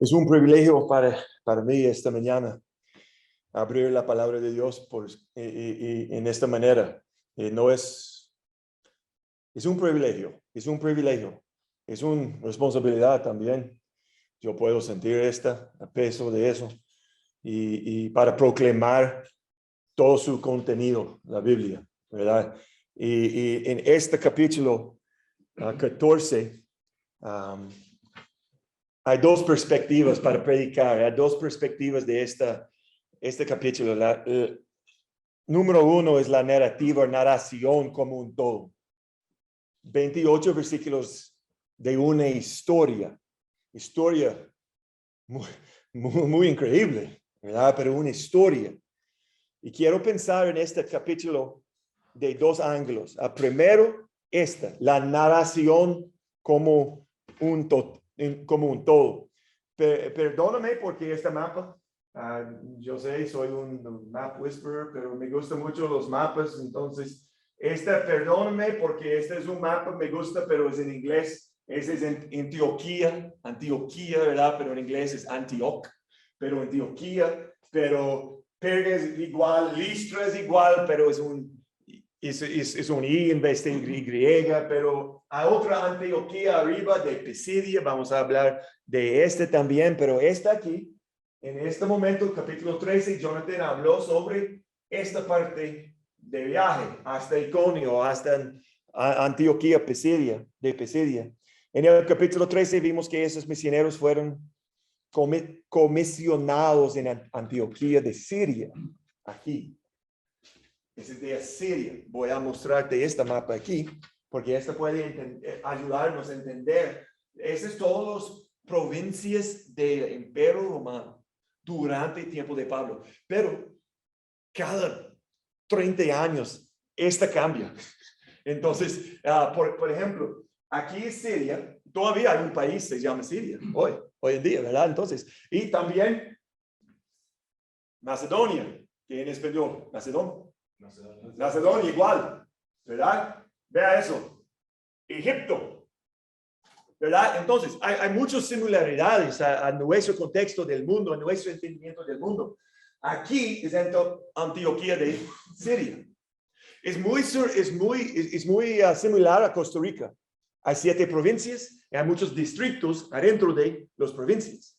Es un privilegio para mí esta mañana abrir la palabra de Dios en esta manera. Es un privilegio, es una responsabilidad también. Yo puedo sentir el peso de eso y para proclamar todo su contenido, la Biblia, ¿verdad? Y en este capítulo 14, hay dos perspectivas para predicar, hay dos perspectivas de este capítulo. Número uno es la narración como un todo. 28 versículos de una historia muy increíble, ¿verdad? Pero una historia. Y quiero pensar en este capítulo de dos ángulos. Primero, la narración como un todo. Perdóname porque este mapa, yo sé, soy un map whisperer, pero me gustan mucho los mapas. Entonces, perdóname porque este es un mapa, me gusta, pero es en inglés. Este es en Antioquía, ¿verdad? Pero en inglés es Antioch, pero Antioquía, pero Perga es igual, Listra es igual, pero es un I en vez de Y, pero hay otra Antioquía arriba de Pisidia, vamos a hablar de también, pero aquí, en este momento, capítulo 13, Jonathan habló sobre esta parte de viaje hasta Iconio, hasta Antioquía, de Pisidia. En el capítulo 13 vimos que esos misioneros fueron comisionados en Antioquía de Siria, aquí. Ese es de Siria. Voy a mostrarte este mapa aquí, porque puede ayudarnos a entender. Esas son todas las provincias del Imperio Romano durante el tiempo de Pablo. Pero cada 30 años, cambia. Entonces, por ejemplo, aquí en Siria, todavía hay un país que se llama Siria, hoy en día, ¿verdad? Entonces, y también Macedonia, que en español, Macedonia igual, ¿verdad? Vea eso. Egipto, ¿verdad? Entonces, hay muchas similaridades a nuestro contexto del mundo, a nuestro entendimiento del mundo. Aquí es Antioquía de Siria. Es muy similar a Costa Rica. Hay 7 provincias y hay muchos distritos adentro de las provincias.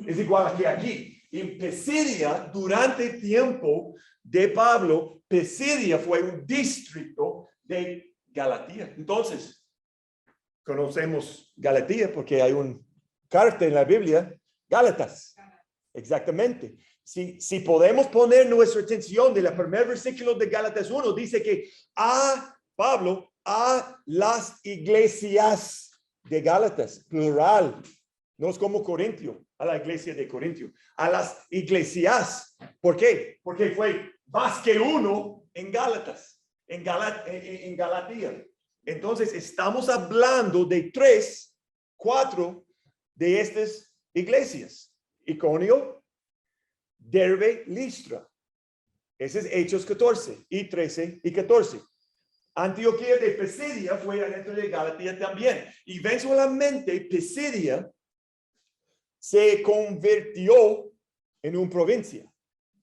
Es igual que aquí. En Pisidia, durante el tiempo de Pablo, Pisidia fue un distrito de Galatia. Entonces, conocemos Galatia porque hay un carta en la Biblia, Gálatas. Exactamente. Si podemos poner nuestra atención de la primer versículo de Gálatas 1, dice que Pablo, a las iglesias de Gálatas, plural, no es como Corintio, a la iglesia de Corintio, a las iglesias. ¿Por qué? Porque fue más que uno en Gálatas, en Galatia. Entonces, estamos hablando de 3, 4 de estas iglesias. Iconio, Derbe, Listra. Ese es Hechos 14 y 13 y 14. Antioquía de Pisidia fue adentro de Galatia también. Y eventualmente Pisidia se convirtió en una provincia.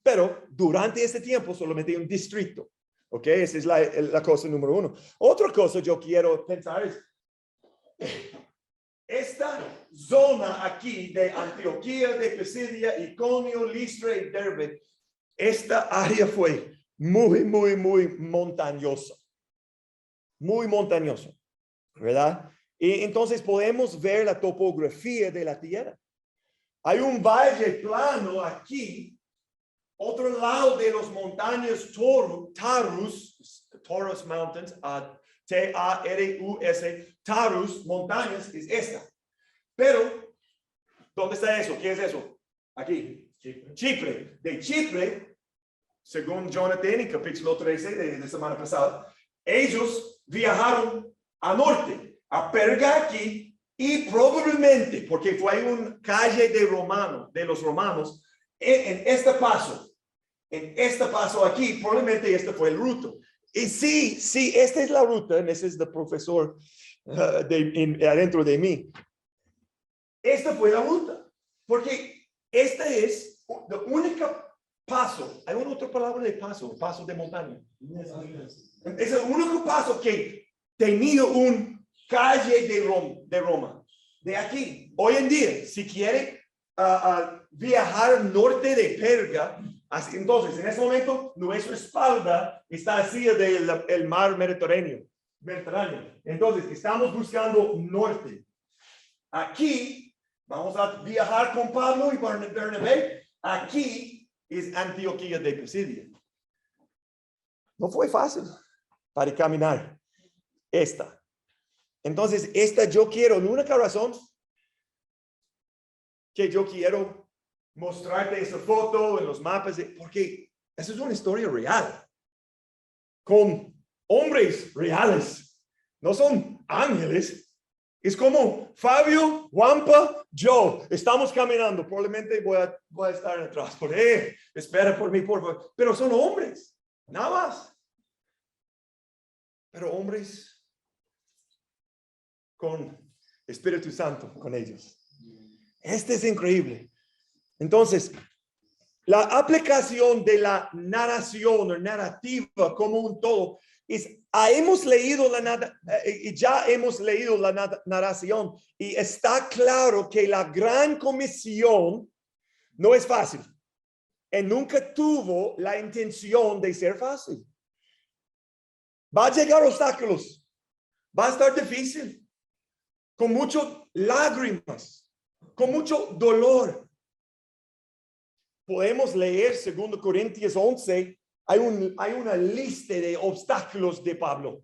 Pero durante ese tiempo solamente un distrito. ¿Ok? Esa es la cosa número 1. Otra cosa yo quiero pensar es, esta zona aquí de Antioquía, de Pisidia, Iconio, Listra y Derbe, esta área fue muy montañosa. Muy montañosa, ¿verdad? Y entonces podemos ver la topografía de la tierra. Hay un valle plano aquí, otro lado de las montañas Taurus Mountains, T-A-R-U-S, Taurus, montañas, es esta. Pero, ¿dónde está eso? ¿Qué es eso? Aquí. Chipre. De Chipre, según Jonathan en capítulo 13 de la semana pasada, ellos viajaron al norte, a Perga aquí, y probablemente, porque fue una calle de los romanos, en este paso aquí, probablemente este fue el ruta. Y sí, esta es la ruta, ese es el profesor adentro de mí. Esta fue la ruta. Porque este es el único paso. Hay una otra palabra de paso, paso de montaña. Es el único paso que tenía un calle de Roma. De aquí, hoy en día, si quiere viajar al norte de Perga, entonces en ese momento nuestra espalda está hacia el mar Mediterráneo. Entonces estamos buscando norte. Aquí vamos a viajar con Pablo y Bernabé. Aquí es Antioquía de Pisidia. No fue fácil para caminar esta. Entonces, esta yo quiero, la única razón que yo quiero mostrarte esta foto en los mapas, porque esa es una historia real, con hombres reales, no son ángeles. Es como Fabio, Juanpa, yo, estamos caminando, probablemente voy a estar atrás, espera por mí, por favor, pero son hombres, nada más. Pero hombres con Espíritu Santo, con ellos. Este es increíble. Entonces, la aplicación de la narración o narrativa como un todo es, ya hemos leído la narración y está claro que la gran comisión no es fácil y nunca tuvo la intención de ser fácil. Va a llegar obstáculos, va a estar difícil, con muchas lágrimas, con mucho dolor. Podemos leer 2 Corintios 11, hay una lista de obstáculos de Pablo.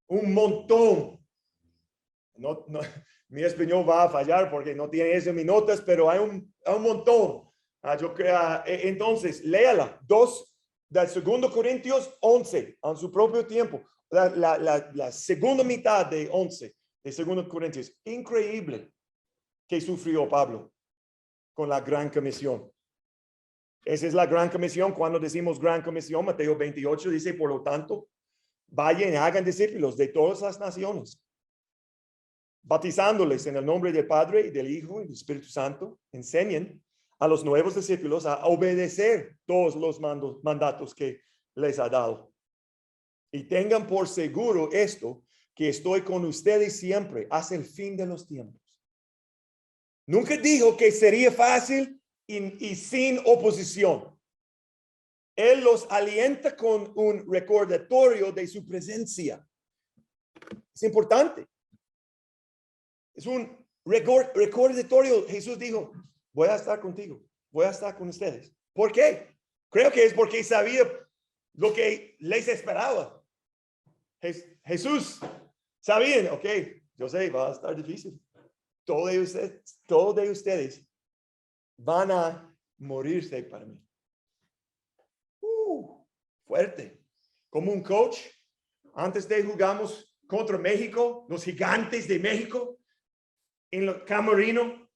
Un montón. No, mi español va a fallar porque no tiene eso en mis notas, pero hay un montón. Yo creo, entonces, léala. 2 Corintios 11, en su propio tiempo. La segunda mitad de 11 de 2 Corintios. Increíble que sufrió Pablo con la gran comisión. Esa es la gran comisión. Cuando decimos gran comisión, Mateo 28 dice, por lo tanto, vayan y hagan discípulos de todas las naciones, bautizándoles en el nombre del Padre y del Hijo y del Espíritu Santo. Enseñen a los nuevos discípulos a obedecer todos los mandatos que les ha dado. Y tengan por seguro esto, que estoy con ustedes siempre hasta el fin de los tiempos. Nunca dijo que sería fácil y sin oposición. Él los alienta con un recordatorio de su presencia. Es importante. Es un recordatorio. Jesús dijo, voy a estar contigo, voy a estar con ustedes. ¿Por qué? Creo que es porque sabía lo que les esperaba. Jesús sabía, ok, yo sé, va a estar difícil. Todos de ustedes van a morirse para mí. Fuerte. Como un coach, antes de jugamos contra México, los Gigantes de México, en el camerino,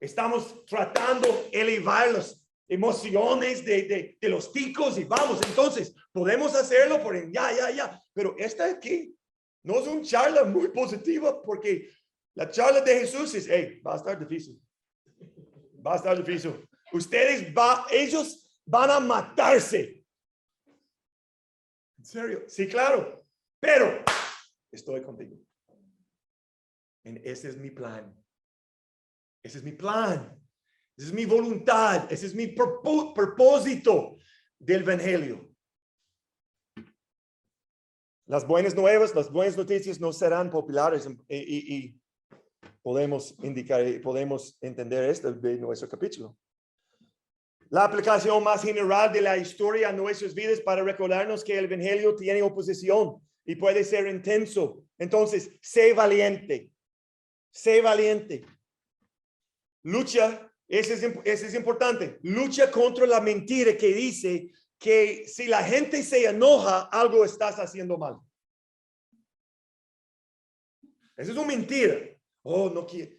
estamos tratando de elevar las emociones de los ticos y vamos, entonces, podemos hacerlo por ya. Pero esta aquí no es una charla muy positiva porque la charla de Jesús es, va a estar difícil. Va a estar difícil. Ellos van a matarse. ¿En serio? Sí, claro. Pero estoy contigo. Ese es mi plan. Ese es mi plan. Esa es mi voluntad. Ese es mi propósito del evangelio. Las buenas nuevas, las buenas noticias no serán populares y podemos entender esto de nuestro capítulo. La aplicación más general de la historia a nuestras vidas para recordarnos que el evangelio tiene oposición y puede ser intenso. Entonces, sé valiente. Sé valiente. Lucha, ese es importante. Lucha contra la mentira que dice que si la gente se enoja, algo estás haciendo mal. Esa es una mentira. No quiero.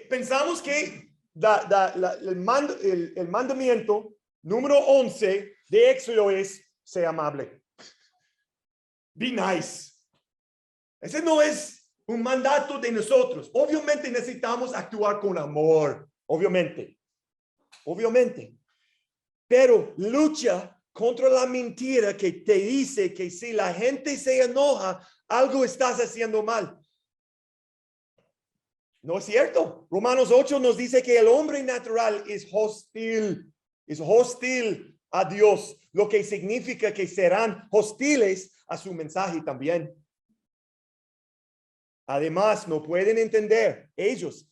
Pensamos que el mandamiento número 11 de Éxodo es: sé amable. Be nice. Ese no es un mandato de nosotros. Obviamente necesitamos actuar con amor. obviamente. Pero lucha contra la mentira que te dice que si la gente se enoja, algo estás haciendo mal. No es cierto. Romanos 8 nos dice que el hombre natural es hostil a Dios, lo que significa que serán hostiles a su mensaje también. Además, no pueden entender, ellos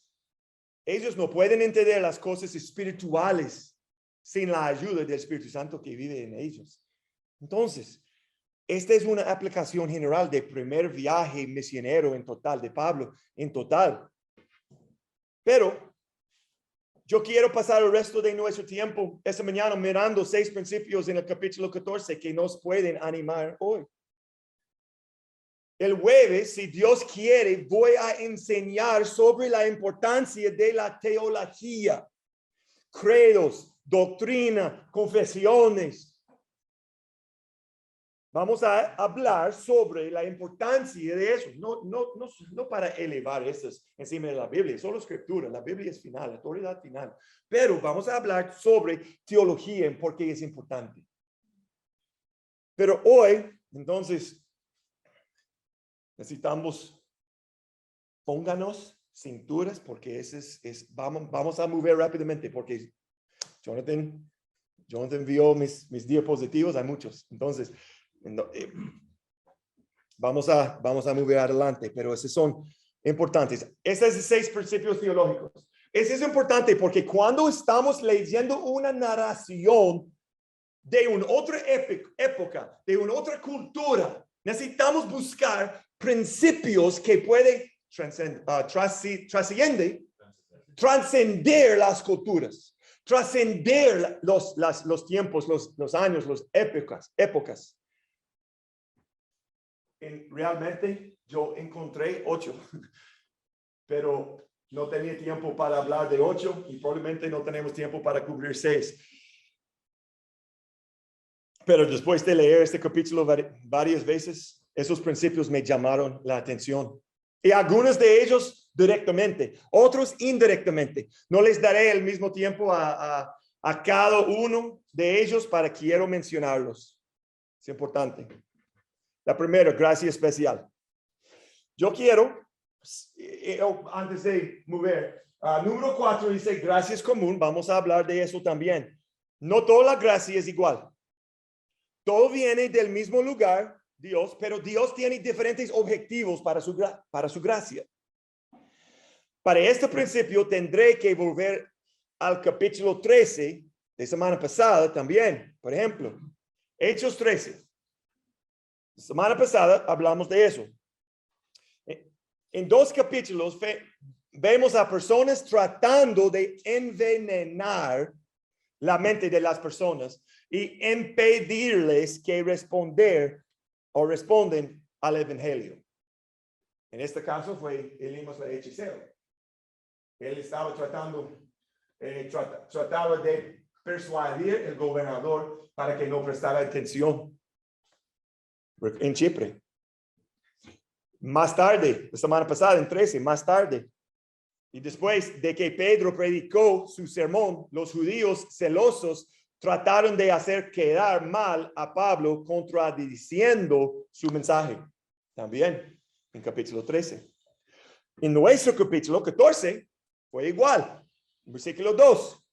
no pueden entender las cosas espirituales sin la ayuda del Espíritu Santo que vive en ellos. Entonces, esta es una aplicación general del primer viaje misionero en total de Pablo, en total. Pero yo quiero pasar el resto de nuestro tiempo esta mañana mirando 6 principios en el capítulo 14 que nos pueden animar hoy. El jueves, si Dios quiere, voy a enseñar sobre la importancia de la teología, credos, doctrina, confesiones. Vamos a hablar sobre la importancia de eso, no para elevar esas encima de la Biblia, solo escritura, la Biblia es final, la autoridad final, pero vamos a hablar sobre teología en por qué es importante. Pero hoy, entonces, necesitamos, pónganos cinturas, porque vamos a mover rápidamente, porque Jonathan vio mis diapositivos, hay muchos, entonces, vamos a mover adelante, pero esos son importantes. Estos son 6 principios teológicos. Eso es importante porque cuando estamos leyendo una narración de una otra época, de una otra cultura, necesitamos buscar principios que pueden trascender las culturas, trascender los tiempos, los años, las épocas. Realmente yo encontré 8, pero no tenía tiempo para hablar de 8 y probablemente no tenemos tiempo para cubrir 6. Pero después de leer este capítulo varias veces, esos principios me llamaron la atención. Y algunos de ellos directamente, otros indirectamente. No les daré el mismo tiempo a cada uno de ellos para quiero mencionarlos. Es importante. La primera, gracia especial. Yo quiero, antes de mover, número 4 dice gracia es común. Vamos a hablar de eso también. No toda la gracia es igual. Todo viene del mismo lugar, Dios, pero Dios tiene diferentes objetivos para su gracia. Para este principio tendré que volver al capítulo 13 de semana pasada también. Por ejemplo, Hechos 13. La semana pasada hablamos de eso. En 2 capítulos vemos a personas tratando de envenenar la mente de las personas y impedirles que responden al evangelio. En este caso fue Elimas el hechicero. Él estaba trataba de persuadir al gobernador para que no prestara atención en Chipre. Más tarde, la semana pasada, en 13, más tarde, y después de que Pedro predicó su sermón, los judíos celosos trataron de hacer quedar mal a Pablo contradiciendo su mensaje. También en capítulo 13. En nuestro capítulo 14 fue igual. En versículo 2.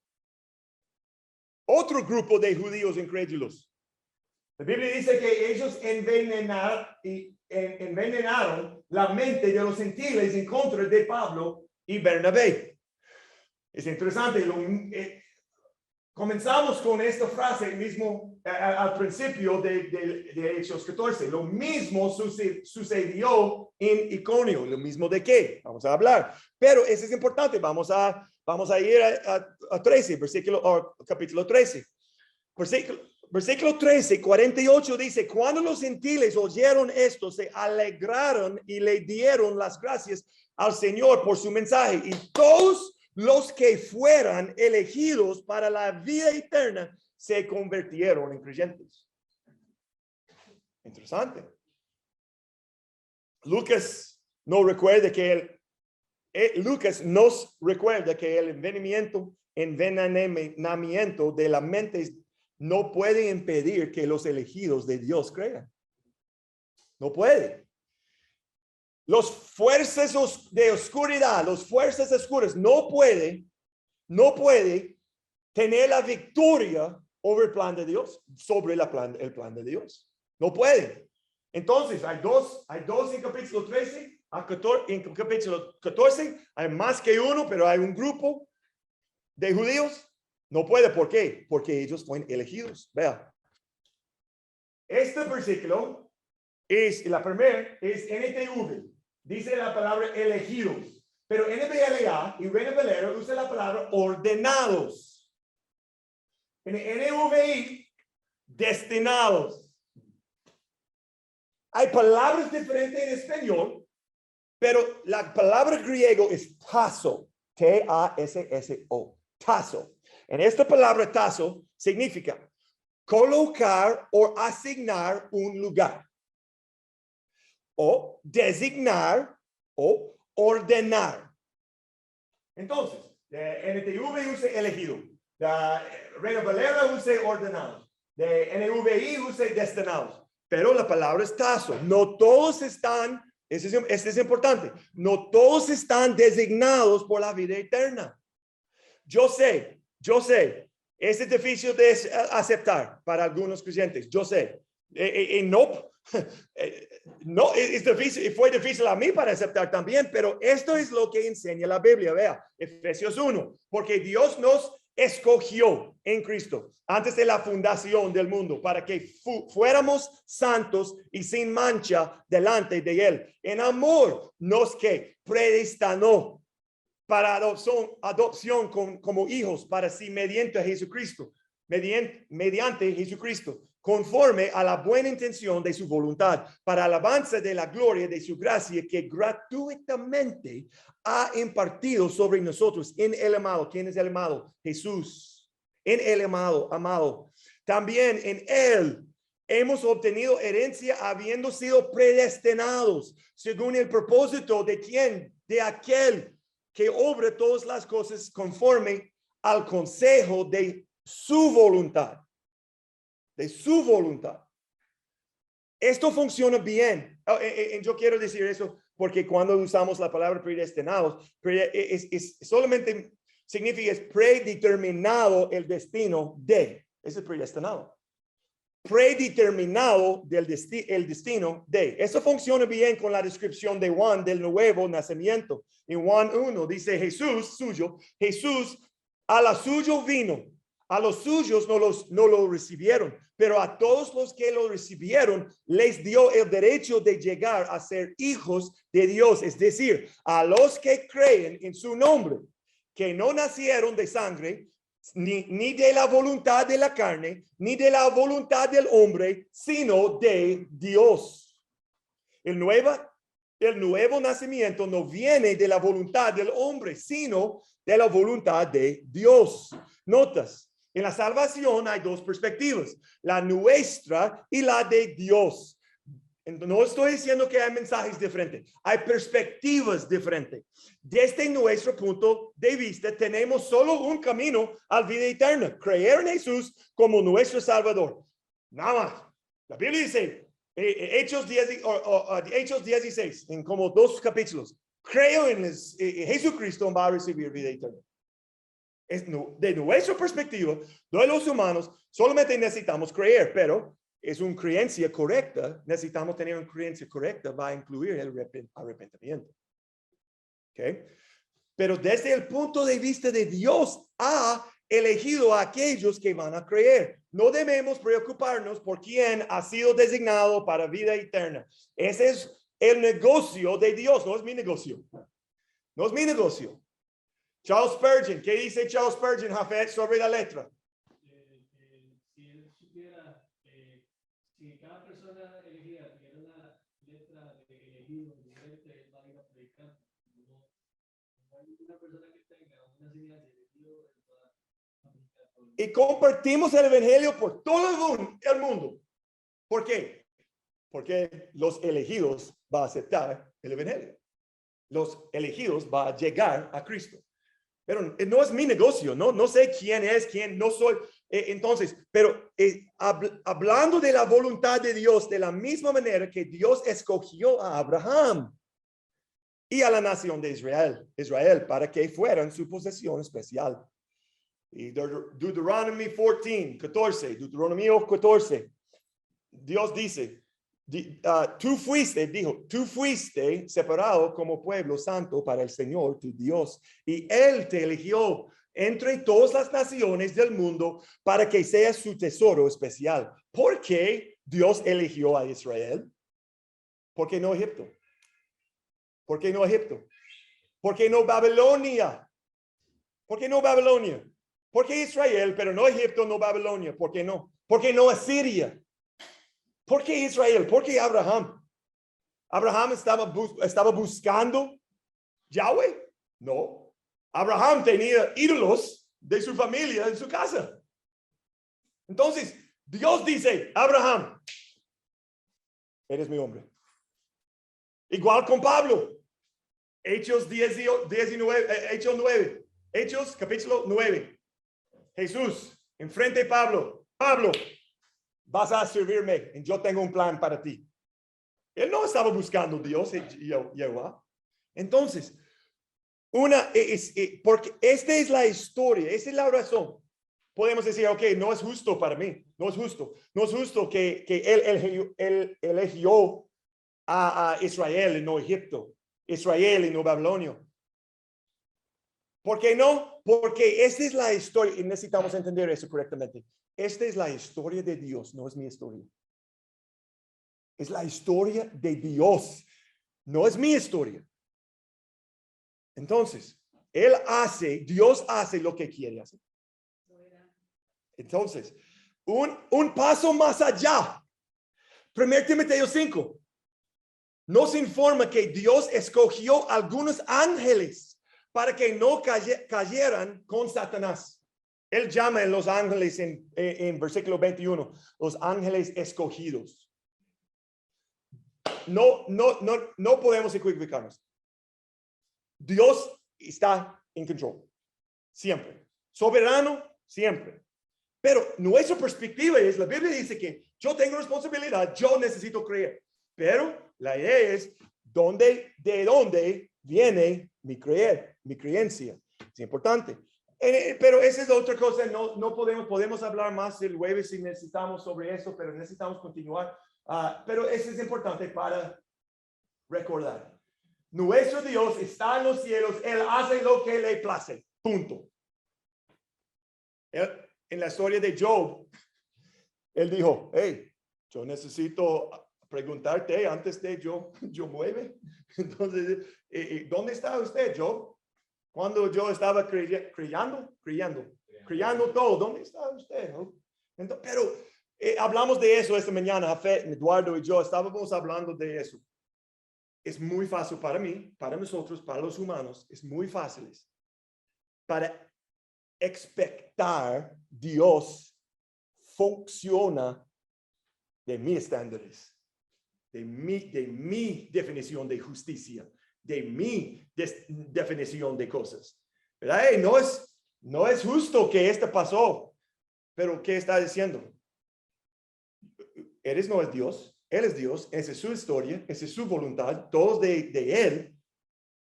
Otro grupo de judíos incrédulos. La Biblia dice que ellos envenenaron la mente de los gentiles en contra de Pablo y Bernabé. Es interesante. Comenzamos con esta frase mismo al principio de Hechos 14. Lo mismo sucedió en Iconio. ¿Lo mismo de qué? Vamos a hablar. Pero eso es importante. Vamos a ir a 13, capítulo 13. Versículo 13, 48 dice, cuando los gentiles oyeron esto, se alegraron y le dieron las gracias al Señor por su mensaje. Y todos los que fueran elegidos para la vida eterna se convirtieron en creyentes. Interesante. Lucas no recuerda que Lucas nos recuerda que el envenenamiento de la mente no puede impedir que los elegidos de Dios crean. No puede. Los fuerzas de oscuridad, los fuerzas oscuras no puede tener la victoria sobre el plan de Dios, sobre el plan de Dios. No puede. Entonces, hay dos en capítulo 13. En capítulo 14 hay más que uno, pero hay un grupo de judíos. No puede. ¿Por qué? Porque ellos fueron elegidos. Vea. Este versículo la primera es NTV. Dice la palabra elegidos. Pero NBLA y Reina Valera usa la palabra ordenados. En NVI, destinados. Hay palabras diferentes en español, pero la palabra griego es tasso, T-A-S-S-O, tasso. En esta palabra tasso significa colocar o asignar un lugar, o designar o ordenar. Entonces, NTV usa elegido, la Reina Valera usa ordenados, de NVI usa destinados, pero la palabra es tasso. No todos están, este es importante, no todos están designados por la vida eterna. Yo sé, es difícil de aceptar para algunos creyentes, yo sé, no, es difícil, y fue difícil a mí para aceptar también, pero esto es lo que enseña la Biblia. Vea, Efesios 1, porque Dios nos escogió en Cristo antes de la fundación del mundo para que fuéramos santos y sin mancha delante de Él. En amor nos que predestinó para adopción como hijos para sí mediante Jesucristo, mediante Jesucristo, conforme a la buena intención de su voluntad, para alabanza de la gloria de su gracia que gratuitamente ha impartido sobre nosotros en el amado. ¿Quién es el amado? Jesús. En el amado. También en él hemos obtenido herencia habiendo sido predestinados según el propósito de quién, de aquel que obra todas las cosas conforme al consejo de su voluntad. De su voluntad. Esto funciona bien. Yo quiero decir eso porque cuando usamos la palabra predestinados, es solamente significa es predeterminado el destino de. Ese es predestinado. Predeterminado el destino de. Eso funciona bien con la descripción de Juan del nuevo nacimiento. En Juan 1 dice Jesús a la suyo vino. A los suyos no lo recibieron, pero a todos los que lo recibieron les dio el derecho de llegar a ser hijos de Dios, es decir, a los que creen en su nombre, que no nacieron de sangre, ni de la voluntad de la carne, ni de la voluntad del hombre, sino de Dios. El nuevo nacimiento no viene de la voluntad del hombre, sino de la voluntad de Dios. Notas. En la salvación hay dos perspectivas, la nuestra y la de Dios. No estoy diciendo que hay mensajes diferentes, hay perspectivas diferentes. Desde nuestro punto de vista, tenemos solo un camino a la vida eterna, creer en Jesús como nuestro Salvador. Nada más. La Biblia dice, Hechos 16, en como 2 capítulos, creo en Jesucristo va a recibir vida eterna. De nuestra perspectiva, de los humanos, solamente necesitamos creer, pero es una creencia correcta. Necesitamos tener una creencia correcta, va a incluir el arrepentimiento. ¿Okay? Pero desde el punto de vista de Dios, ha elegido a aquellos que van a creer. No debemos preocuparnos por quién ha sido designado para vida eterna. Ese es el negocio de Dios, no es mi negocio. No es mi negocio. Charles Spurgeon, ¿qué dice Charles Spurgeon, Jafet, sobre la letra? Si él supiera si cada persona elegida tuviera una letra de elegido diferente, él va a ir a predicar. No hay ninguna persona que tenga una señal de elegido. Y compartimos el evangelio por todo el mundo. ¿Por qué? Porque los elegidos van a aceptar el evangelio. los elegidos va a llegar a Cristo. Pero no es mi negocio, no sé quién es, quién no soy. Entonces, pero hablando de la voluntad de Dios, de la misma manera que Dios escogió a Abraham y a la nación de Israel para que fueran su posesión especial. Y Deuteronomy 14, Deuteronomio 14, Dios dice, tú fuiste separado como pueblo santo para el Señor tu Dios, y Él te eligió entre todas las naciones del mundo para que seas su tesoro especial. ¿Por qué Dios eligió a Israel? ¿Por qué no Egipto? ¿Por qué no Egipto? ¿Por qué no Babilonia? ¿Por qué no Babilonia? ¿Por qué Israel, pero no Egipto, no Babilonia? ¿Por qué no? ¿Por qué no Asiria? ¿Por qué Israel? ¿Por qué Abraham? ¿Abraham estaba buscando Yahweh? No. Abraham tenía ídolos de su familia en su casa. Entonces, Dios dice, Abraham, eres mi hombre. Igual con Pablo. Hechos 19, Hechos 9. Hechos capítulo 9. Jesús, enfrente de Pablo. Pablo, vas a servirme y yo tengo un plan para ti. Él no estaba buscando Dios, Jehová. Entonces, porque esta es la historia, esta es la razón. Podemos decir, ok, no es justo para mí, no es justo que él eligió a Israel y no Egipto, Israel y no Babilonia. ¿Por qué no? Porque esta es la historia y necesitamos entender eso correctamente. Esta es la historia de Dios, no es mi historia. Es la historia de Dios, no es mi historia. Entonces, Dios hace lo que quiere hacer. Entonces, un paso más allá. 1 Timoteo 5 nos informa que Dios escogió algunos ángeles para que no cayeran con Satanás. Él llama a los ángeles en versículo 21, los ángeles escogidos. No podemos equivocarnos. Dios está en control, siempre. Soberano, siempre. Pero nuestra perspectiva es, la Biblia dice que yo tengo responsabilidad, yo necesito creer. Pero la idea es, ¿de dónde viene mi creencia? Es importante. Pero esa es otra cosa, no podemos hablar más el jueves si necesitamos sobre eso, pero necesitamos continuar. Pero eso es importante para recordar. Nuestro Dios está en los cielos, Él hace lo que le place, punto. En la historia de Job, Él dijo, hey, yo necesito preguntarte antes de yo mueve. Entonces, ¿dónde está usted, Job? Cuando yo estaba criando todo, ¿dónde está usted? Entonces, pero hablamos de eso esta mañana, Eduardo y yo estábamos hablando de eso. Es muy fácil para mí, para nosotros, para los humanos, es muy fácil para expectar Dios funciona de mis estándares, de mi definición de justicia, de mi definición de cosas. ¿Verdad? No es justo que esto pasó, pero ¿qué está diciendo? Eres no es Dios. Él es Dios, esa es su historia, esa es su voluntad, todos de Él.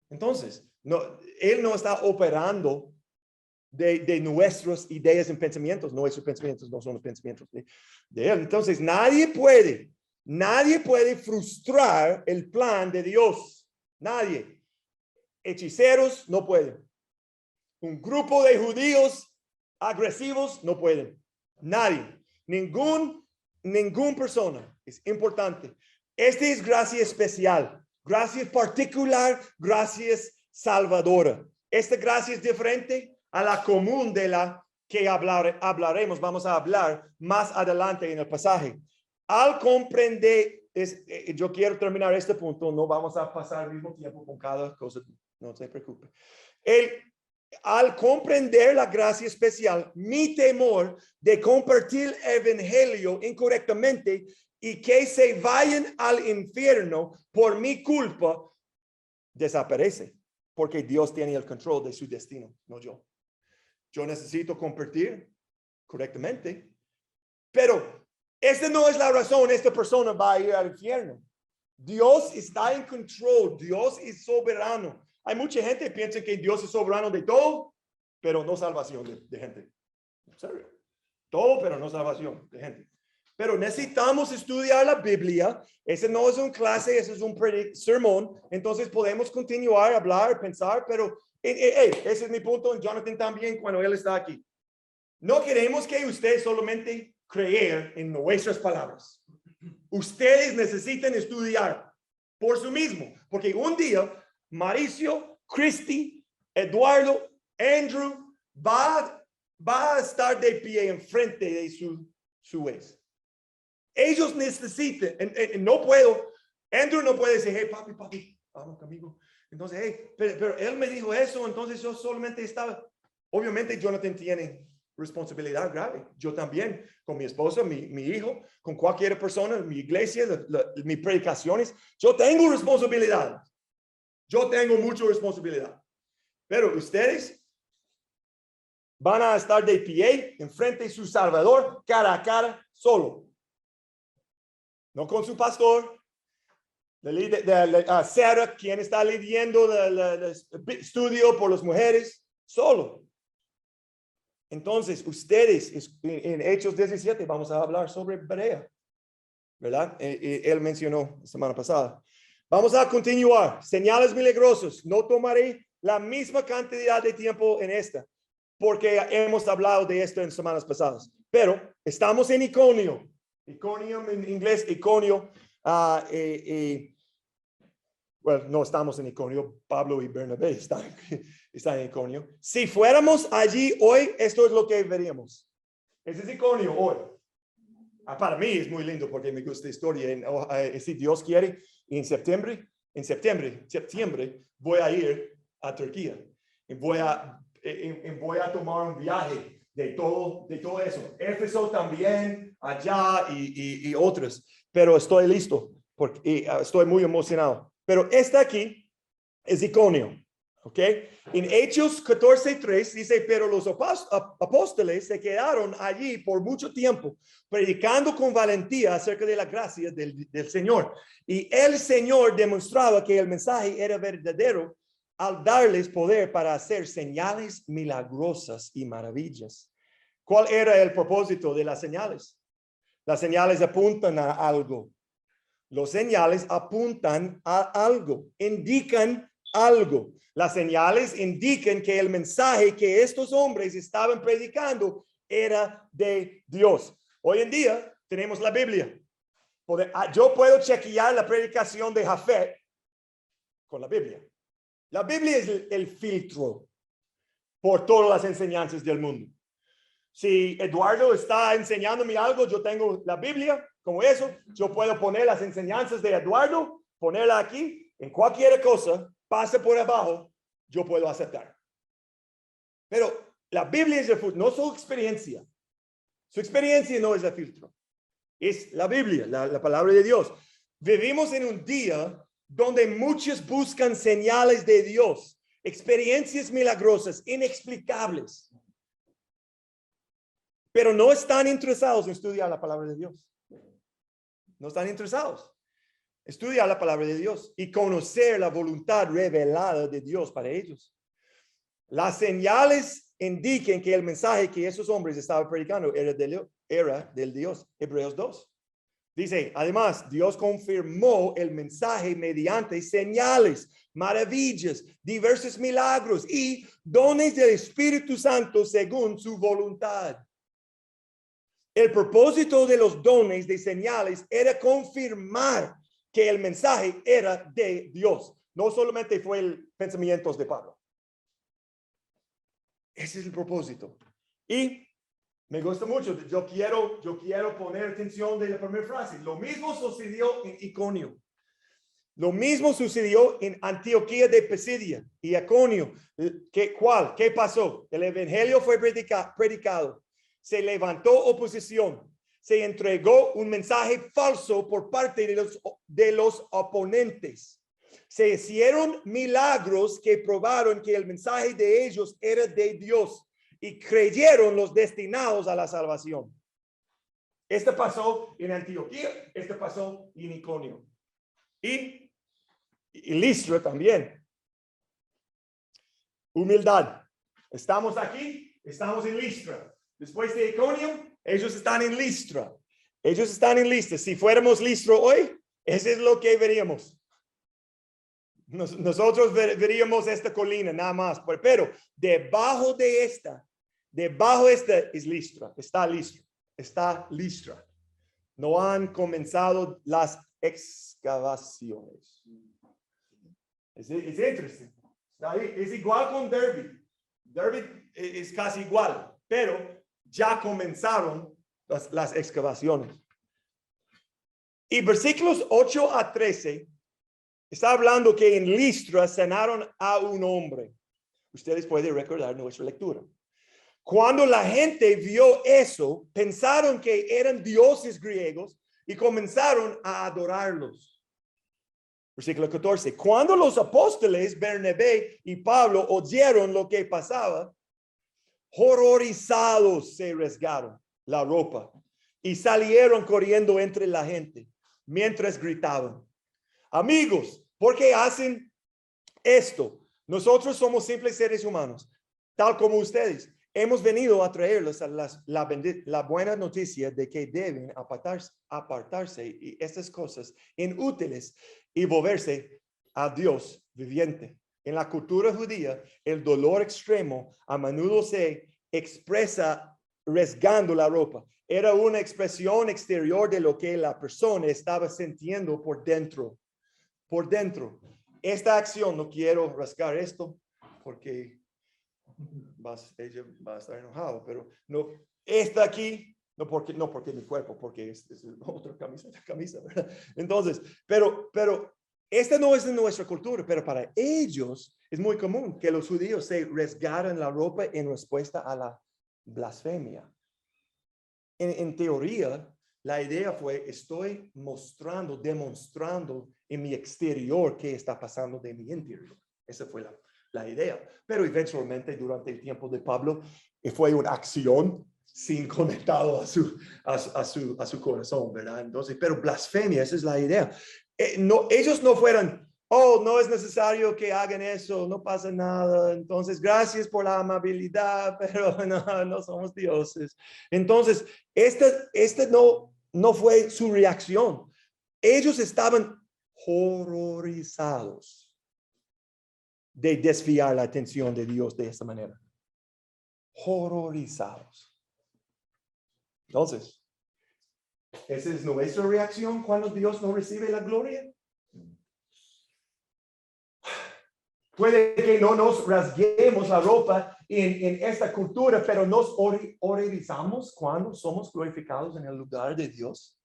Entonces, Él no está operando de nuestras ideas y pensamientos. Nuestros pensamientos no son los pensamientos de Él. Entonces, nadie puede frustrar el plan de Dios. Nadie. Hechiceros no pueden. Un grupo de judíos agresivos no pueden. Nadie. Ninguna persona. Es importante. Esta es gracia especial, gracia particular, gracia salvadora. Esta gracia es diferente a la común de la que hablaremos. Vamos a hablar más adelante en el pasaje. Al comprender, yo quiero terminar este punto, no vamos a pasar el mismo tiempo con cada cosa, no se preocupe. Al comprender la gracia especial, mi temor de compartir el evangelio incorrectamente y que se vayan al infierno por mi culpa desaparece porque Dios tiene el control de su destino, no yo. Yo necesito compartir correctamente, pero esta no es la razón. Esta persona va a ir al infierno. Dios está en control. Dios es soberano. Hay mucha gente que piensa que Dios es soberano de todo, pero no salvación de gente. En serio. Todo, pero no salvación de gente. Pero necesitamos estudiar la Biblia. Ese no es una clase, ese es un sermón. Entonces podemos continuar a hablar, pensar, pero ese es mi punto en Jonathan también cuando él está aquí. No queremos que ustedes solamente creer en nuestras palabras. Ustedes necesitan estudiar por sí mismo, porque un día Mauricio, Christy, Eduardo, Andrew va a estar de pie enfrente de su ex. Ellos necesitan, no puedo, Andrew no puede decir, hey, papi, vamos conmigo. Entonces, hey, pero él me dijo eso, entonces yo solamente estaba, obviamente Jonathan tiene responsabilidad grave. Yo también, con mi esposa, mi hijo, con cualquier persona, mi iglesia, mis predicaciones, yo tengo responsabilidad. Yo tengo mucha responsabilidad. Pero ustedes van a estar de pie enfrente de su Salvador, cara a cara, solo. No con su pastor, Sarah, quien está leyendo el estudio por las mujeres, solo. Entonces, ustedes, en Hechos 17, vamos a hablar sobre Berea, ¿verdad? Él mencionó la semana pasada. Vamos a continuar. Señales milagrosas. No tomaré la misma cantidad de tiempo en esta, porque hemos hablado de esto en semanas pasadas. Pero estamos en Iconio. Iconium en inglés, Iconio. Bueno, no estamos en Iconio. Pablo y Bernabé están en Iconio. Si fuéramos allí hoy, esto es lo que veríamos. Ese es Iconio hoy. Para mí es muy lindo porque me gusta la historia. Si Dios quiere, en septiembre voy a ir a Turquía. Y voy a tomar un viaje de todo eso. Éfeso también, allá y otros. Pero estoy listo porque estoy muy emocionado. Pero esta aquí es Iconio, ¿ok? En Hechos 14:3 dice, pero los apóstoles se quedaron allí por mucho tiempo, predicando con valentía acerca de la gracia del Señor. Y el Señor demostraba que el mensaje era verdadero al darles poder para hacer señales milagrosas y maravillas. ¿Cuál era el propósito de las señales? Las señales apuntan a algo. Los señales apuntan a algo, indican algo. Las señales indican que el mensaje que estos hombres estaban predicando era de Dios. Hoy en día tenemos la Biblia. Yo puedo chequear la predicación de Jafet con la Biblia. La Biblia es el filtro por todas las enseñanzas del mundo. Si Eduardo está enseñándome algo, yo tengo la Biblia, como eso, yo puedo poner las enseñanzas de Eduardo, ponerla aquí, en cualquier cosa, pase por abajo, yo puedo aceptar. Pero la Biblia es el filtro, no su experiencia. Su experiencia no es el filtro, es la Biblia, la palabra de Dios. Vivimos en un día donde muchos buscan señales de Dios, experiencias milagrosas, inexplicables. Pero no están interesados en estudiar la palabra de Dios. No están interesados. Estudiar la palabra de Dios y conocer la voluntad revelada de Dios para ellos. Las señales indican que el mensaje que esos hombres estaban predicando era del Dios. Hebreos 2. Dice, además, Dios confirmó el mensaje mediante señales, maravillas, diversos milagros y dones del Espíritu Santo según su voluntad. El propósito de los dones de señales era confirmar que el mensaje era de Dios. No solamente fue el pensamiento de Pablo. Ese es el propósito. Y me gusta mucho. Yo quiero poner atención de la primera frase. Lo mismo sucedió en Iconio. Lo mismo sucedió en Antioquía de Pisidia y Iconio. ¿Qué pasó? El evangelio fue predicado. Se levantó oposición. Se entregó un mensaje falso por parte de los oponentes. Se hicieron milagros que probaron que el mensaje de ellos era de Dios y creyeron los destinados a la salvación. Esto pasó en Antioquía, esto pasó en Iconio y Listra también. Humildad. Estamos aquí, estamos en Listra. Después de Iconio, ellos están en Listra. Ellos están en Listra. Si fuéramos Listra hoy, eso es lo que veríamos. Nosotros veríamos esta colina nada más, pero debajo de esta es Listra, está Listra. No han comenzado las excavaciones. Es interesante. Es igual con Derby. Derby es casi igual, pero ya comenzaron las excavaciones. Y versículos 8 a 13 está hablando que en Listra sanaron a un hombre. Ustedes pueden recordar nuestra lectura. Cuando la gente vio eso, pensaron que eran dioses griegos y comenzaron a adorarlos. Versículo 14. Cuando los apóstoles Bernabé y Pablo oyeron lo que pasaba, horrorizados se rasgaron la ropa y salieron corriendo entre la gente mientras gritaban: amigos, ¿por qué hacen esto? Nosotros somos simples seres humanos, tal como ustedes. Hemos venido a traerles la buena noticia de que deben apartarse y estas cosas inútiles y volverse a Dios viviente. En la cultura judía, el dolor extremo a menudo se expresa rasgando la ropa. Era una expresión exterior de lo que la persona estaba sintiendo por dentro. Por dentro. Esta acción, no quiero rasgar esto porque ella va a estar enojada, pero no, esta aquí, no porque mi cuerpo, porque es otra camisa, ¿verdad? Entonces, pero esta no es de nuestra cultura, pero para ellos es muy común que los judíos se rasgaran la ropa en respuesta a la blasfemia. En teoría, la idea fue: estoy demostrando en mi exterior qué está pasando de mi interior. Esa fue la idea. Pero eventualmente, durante el tiempo de Pablo, fue una acción sin conectado a su corazón, ¿verdad? Entonces, pero blasfemia, esa es la idea. Ellos no fueran: oh, no es necesario que hagan eso, no pasa nada, entonces gracias por la amabilidad, pero no somos dioses. Entonces, esta no fue su reacción. Ellos estaban horrorizados de desviar la atención de Dios de esta manera. Horrorizados. Entonces, ¿esa es nuestra reacción cuando Dios no recibe la gloria? Puede que no nos rasguemos la ropa en esta cultura, pero nos horrorizamos cuando somos glorificados en el lugar de Dios.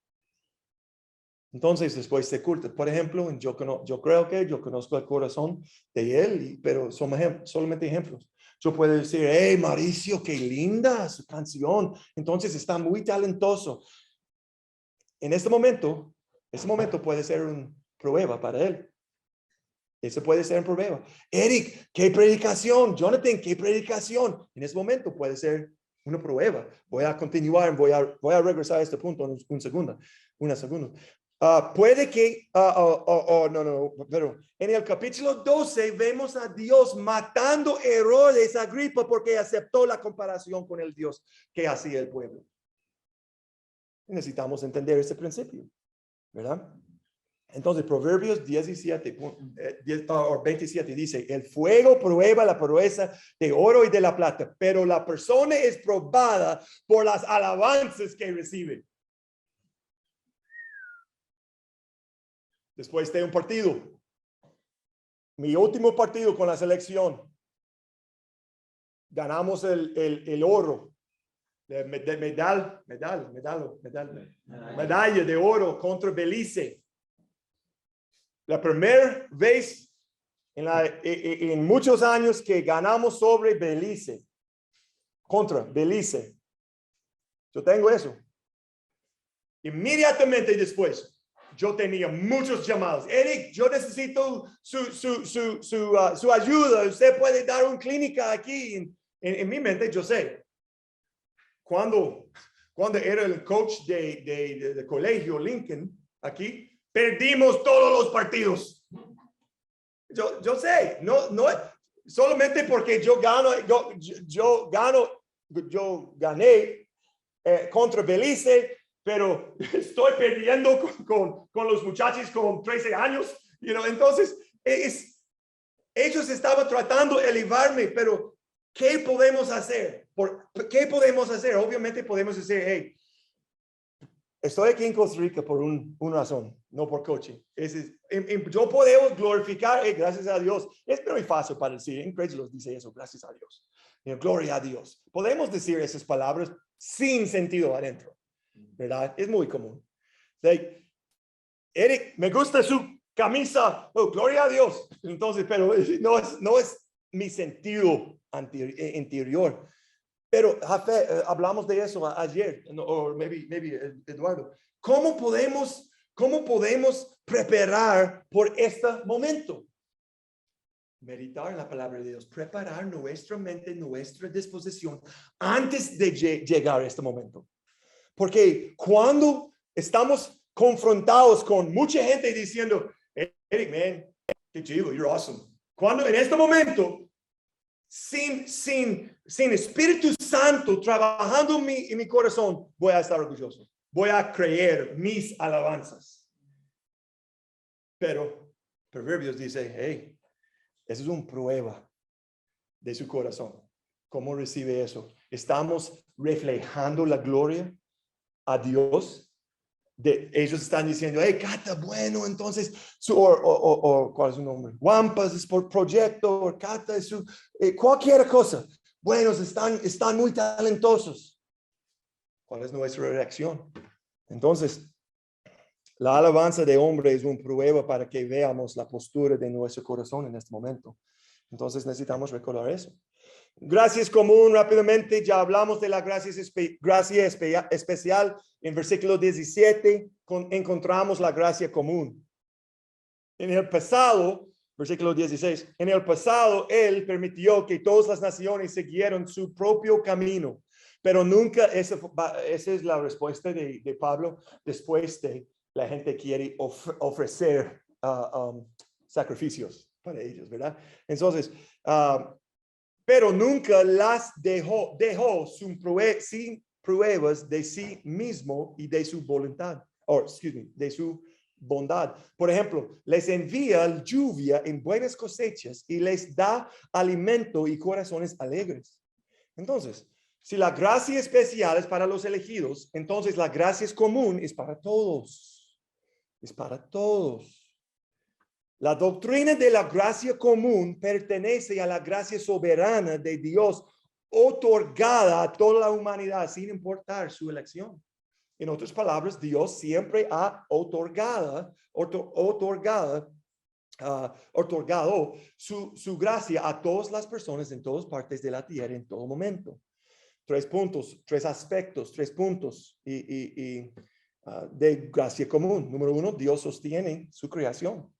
Entonces, después de culto, por ejemplo, yo creo que yo conozco el corazón de él, pero son solamente ejemplos. Yo puedo decir: hey, Mauricio, qué linda su canción. Entonces está muy talentoso. En ese momento puede ser una prueba para él. Eso puede ser un prueba. Eric, qué predicación. Jonathan, qué predicación. En ese momento puede ser una prueba. Voy a continuar, voy a regresar a este punto en un segundo. Puede que, pero en el capítulo 12 vemos a Dios matando errores a Agripa porque aceptó la comparación con el Dios que hacía el pueblo. Necesitamos entender este principio, ¿verdad? Entonces, Proverbios 27 dice: el fuego prueba la pureza de oro y de la plata, pero la persona es probada por las alabanzas que recibe. Después de un partido, mi último partido con la selección, ganamos el oro, medalla de oro contra Belice. La primera vez en muchos años que ganamos sobre Belice, contra Belice. Yo tengo eso. Inmediatamente después, yo tenía muchos llamados. Eric, yo necesito su ayuda. Usted puede dar una clínica aquí. En mi mente, yo sé. Cuando era el coach de colegio Lincoln, aquí, perdimos todos los partidos. Yo sé, no, solamente porque yo gané contra Belice, pero estoy perdiendo con los muchachos con 13 años, entonces ellos estaban tratando de elevarme, pero ¿qué podemos hacer? ¿Qué podemos hacer? Obviamente podemos decir, hey, estoy aquí en Costa Rica por una razón, no por coaching. Yo puedo glorificar, gracias a Dios. Es muy fácil para decir, incrédulos dice eso, gracias a Dios. Gloria a Dios. Podemos decir esas palabras sin sentido adentro, ¿verdad? Es muy común. Eric, me gusta su camisa, gloria a Dios. Entonces, pero no es mi sentido interior. Pero hablamos de eso ayer, o maybe Eduardo. ¿Cómo podemos preparar por este momento? Meditar en la palabra de Dios, preparar nuestra mente, nuestra disposición antes de llegar a este momento. Porque cuando estamos confrontados con mucha gente diciendo, Eric, man, qué chido, you're awesome. Cuando en este momento, sin Espíritu Santo trabajando en mi corazón, voy a estar orgulloso. Voy a creer mis alabanzas. Pero Proverbios dice, hey, eso es una prueba de su corazón. ¿Cómo recibe eso? ¿Estamos reflejando la gloria a Dios? Ellos están diciendo, hey, Cata, bueno, entonces, ¿cuál es su nombre? Wampas es por proyecto, o Cata es cualquier cosa. Bueno, están muy talentosos. ¿Cuál es nuestra reacción? Entonces, la alabanza de hombre es una prueba para que veamos la postura de nuestro corazón en este momento. Entonces, necesitamos recordar eso. Gracias común, rápidamente, ya hablamos de la gracia especial. En versículo 17 encontramos la gracia común. En el pasado, versículo 16, en el pasado Él permitió que todas las naciones siguieran su propio camino, pero nunca, esa es la respuesta de Pablo después de la gente quiere ofrecer sacrificios para ellos, ¿verdad? Entonces, pero nunca las dejó sin pruebas de sí mismo y de su voluntad, de su bondad. Por ejemplo, les envía lluvia en buenas cosechas y les da alimento y corazones alegres. Entonces, si la gracia especial es para los elegidos, entonces la gracia común es para todos. Es para todos. La doctrina de la gracia común pertenece a la gracia soberana de Dios otorgada a toda la humanidad sin importar su elección. En otras palabras, Dios siempre ha otorgado su gracia a todas las personas en todas partes de la tierra en todo momento. 3 puntos, 3 aspectos, 3 puntos de gracia común. Número 1, Dios sostiene su creación.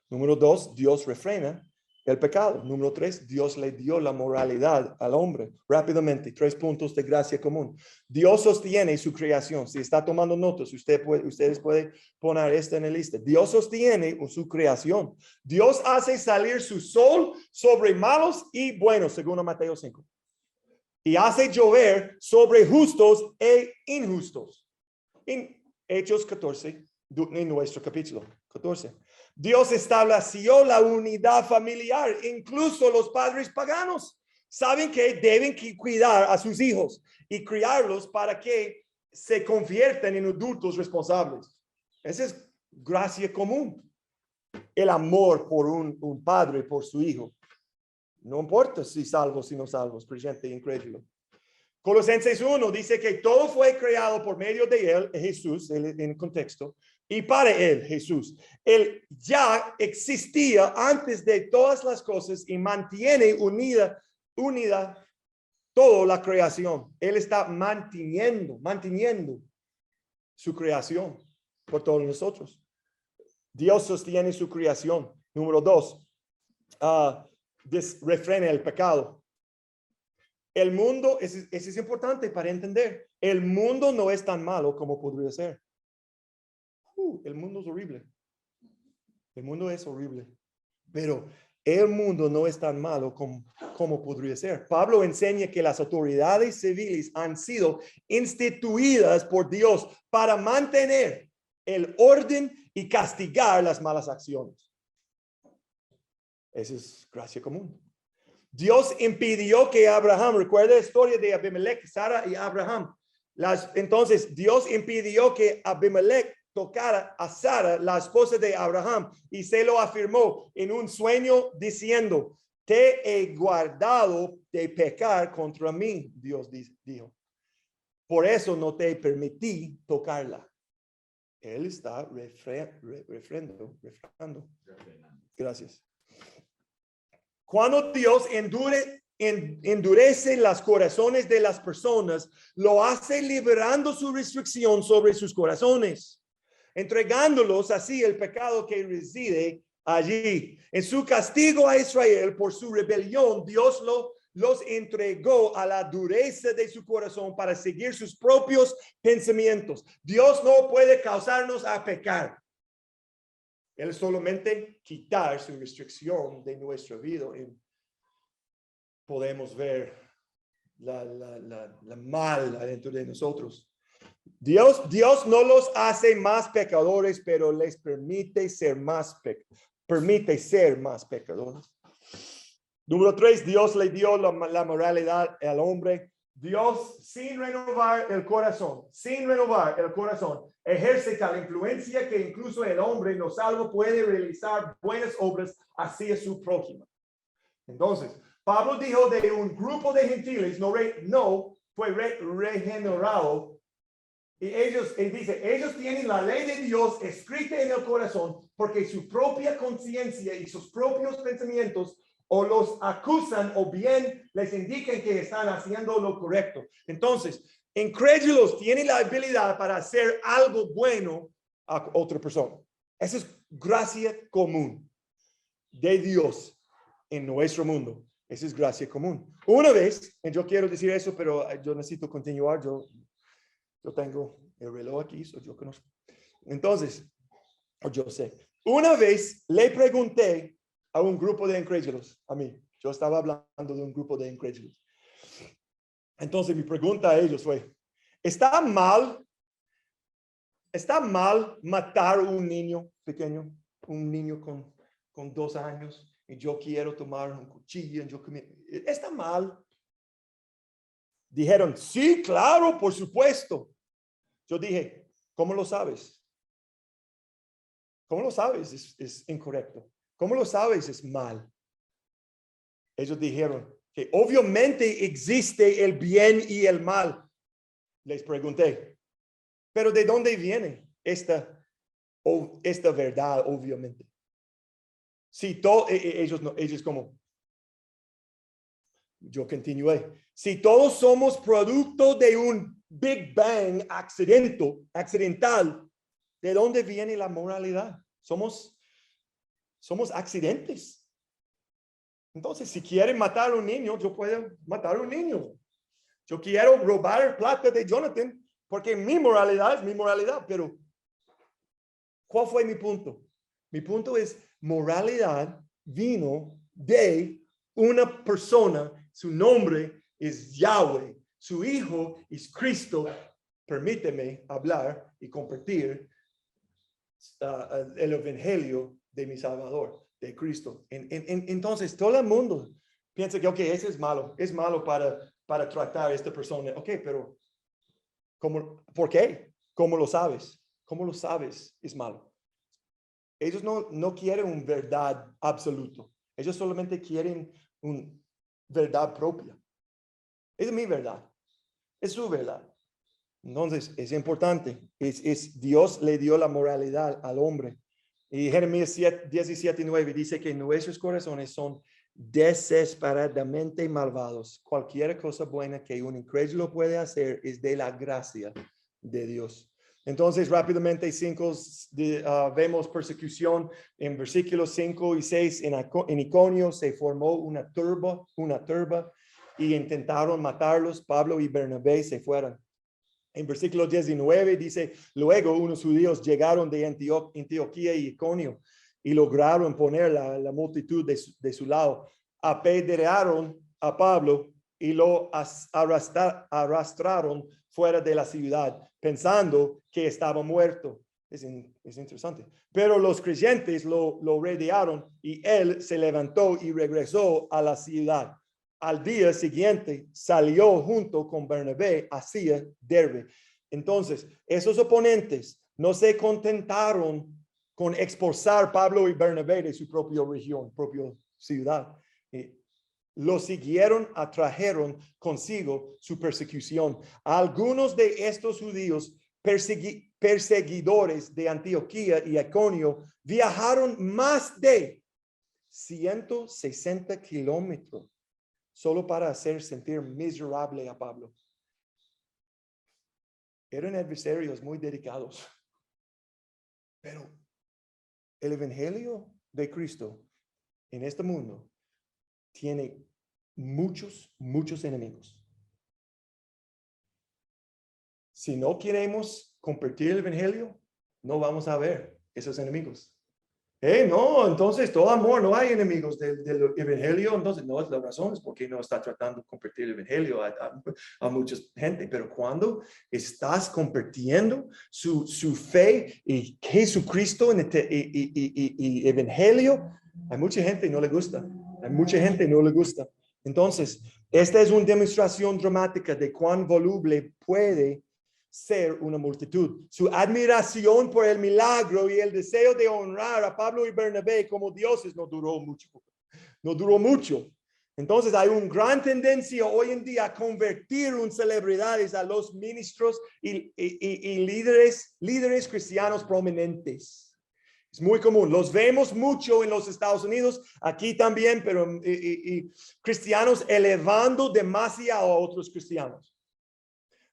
Número 2, Dios refrena el pecado. Número 3, Dios le dio la moralidad al hombre. Rápidamente, 3 puntos de gracia común. Dios sostiene su creación. Si está tomando notas, ustedes pueden poner esto en la lista. Dios sostiene su creación. Dios hace salir su sol sobre malos y buenos, según Mateo 5. Y hace llover sobre justos e injustos. En Hechos 14, en nuestro capítulo 14. Dios estableció la unidad familiar. Incluso los padres paganos saben que deben cuidar a sus hijos y criarlos para que se conviertan en adultos responsables. Esa es gracia común. El amor por un padre, por su hijo. No importa si salvos, si no salvos, presente e incrédulo. Colosenses 1 dice que todo fue creado por medio de él, Jesús, en el contexto, y para él, Jesús. Él ya existía antes de todas las cosas y mantiene unida toda la creación. Él está manteniendo su creación. por todos nosotros. Dios sostiene su creación. Número 2, refrena el pecado. El mundo, eso es importante para entender. El mundo no es tan malo como podría ser. El mundo es horrible. El mundo es horrible. Pero el mundo no es tan malo como podría ser. Pablo enseña que las autoridades civiles han sido instituidas por Dios para mantener el orden y castigar las malas acciones. Esa es gracia común. Dios impidió que Abraham, recuerda la historia de Abimelech, Sara y Abraham. Entonces, Dios impidió que Abimelech tocara a Sara, la esposa de Abraham, y se lo afirmó en un sueño diciendo, te he guardado de pecar contra mí, Dios dijo. Por eso no te permití tocarla. Él está refrenando. Gracias. Cuando Dios endurece los corazones de las personas, lo hace liberando su restricción sobre sus corazones, entregándolos así el pecado que reside allí. En su castigo a Israel por su rebelión, Dios los entregó a la dureza de su corazón para seguir sus propios pensamientos. Dios no puede causarnos a pecar. Él solamente quitar su restricción de nuestra vida. Y podemos ver la mal adentro de nosotros. Dios no los hace más pecadores, pero les permite ser más pecadores. Número 3, Dios le dio la moralidad al hombre. Dios, sin renovar el corazón, ejerce la influencia que incluso el hombre no salvo puede realizar buenas obras hacia su prójimo. Entonces, Pablo dijo de un grupo de gentiles no fue regenerado. Y él dice, ellos tienen la ley de Dios escrita en el corazón porque su propia conciencia y sus propios pensamientos o los acusan o bien les indican que están haciendo lo correcto. Entonces, incrédulos tienen la habilidad para hacer algo bueno a otra persona. Esa es gracia común de Dios en nuestro mundo. Esa es gracia común. Una vez, y yo quiero decir eso, pero yo necesito continuar. Yo tengo el reloj aquí, yo conozco. Entonces, yo sé. Una vez le pregunté a un grupo de incrédulos, a mí. Yo estaba hablando de un grupo de incrédulos. Entonces mi pregunta a ellos fue, ¿está mal matar a un niño pequeño, un niño con 2 años, y yo quiero tomar un cuchillo? ¿Está mal? Dijeron, sí, claro, por supuesto. Yo dije, ¿cómo lo sabes? ¿Cómo lo sabes? Es incorrecto. ¿Cómo lo sabes? Es mal. Ellos dijeron que obviamente existe el bien y el mal. Les pregunté, ¿pero de dónde viene esta verdad, obviamente? Si ellos como, yo continué. Si todos somos producto de un Big Bang accidental, ¿de dónde viene la moralidad? Somos accidentes. Entonces, si quieren matar a un niño, yo puedo matar a un niño. Yo quiero robar plata de Jonathan porque mi moralidad es mi moralidad. Pero, ¿cuál fue mi punto? Mi punto es, moralidad vino de una persona. Su nombre es Yahweh. Su hijo es Cristo. Permíteme hablar y compartir el evangelio de mi Salvador, de Cristo. Entonces, todo el mundo piensa que, ese es malo para tratar a esta persona. Pero ¿por qué? ¿Cómo lo sabes? ¿Cómo lo sabes? Es malo. Ellos no quieren una verdad absoluta. Ellos solamente quieren una verdad propia. Es mi verdad. Es su verdad. Entonces, es importante. Dios le dio la moralidad al hombre. Y Jeremías 17:9 dice que nuestros corazones son desesperadamente malvados. Cualquier cosa buena que un incrédulo puede hacer es de la gracia de Dios. Entonces, rápidamente, vemos persecución en versículos 5 y 6. En Iconio se formó una turba y intentaron matarlos. Pablo y Bernabé se fueron. En versículo 19 dice, luego unos judíos llegaron de Antioquía y Iconio y lograron poner la multitud de su lado. Apedrearon a Pablo y lo arrastraron fuera de la ciudad, pensando que estaba muerto. Es interesante. Pero los creyentes lo rodearon y él se levantó y regresó a la ciudad. Al día siguiente salió junto con Bernabé hacia Derbe. Entonces, esos oponentes no se contentaron con expulsar Pablo y Bernabé de su propia región, propia ciudad. Lo siguieron, atrajeron consigo su persecución. Algunos de estos judíos perseguidores de Antioquía y Iconio viajaron más de 160 kilómetros solo para hacer sentir miserable a Pablo. Eran adversarios muy dedicados. Pero el evangelio de Cristo en este mundo tiene muchos enemigos. Si no queremos compartir el evangelio, no vamos a ver esos enemigos. No, entonces todo amor, no hay enemigos del evangelio. Entonces, no es la razón, es porque no está tratando de compartir el evangelio a mucha gente. Pero cuando estás compartiendo su fe y Jesucristo y evangelio, hay mucha gente que no le gusta. Hay mucha gente que no le gusta. Entonces, esta es una demostración dramática de cuán voluble puede ser una multitud. Su admiración por el milagro y el deseo de honrar a Pablo y Bernabé como dioses no duró mucho. Entonces hay una gran tendencia hoy en día a convertir en celebridades a los ministros y líderes cristianos prominentes. Es muy común, los vemos mucho en los Estados Unidos, aquí también, pero cristianos elevando demasiado a otros cristianos.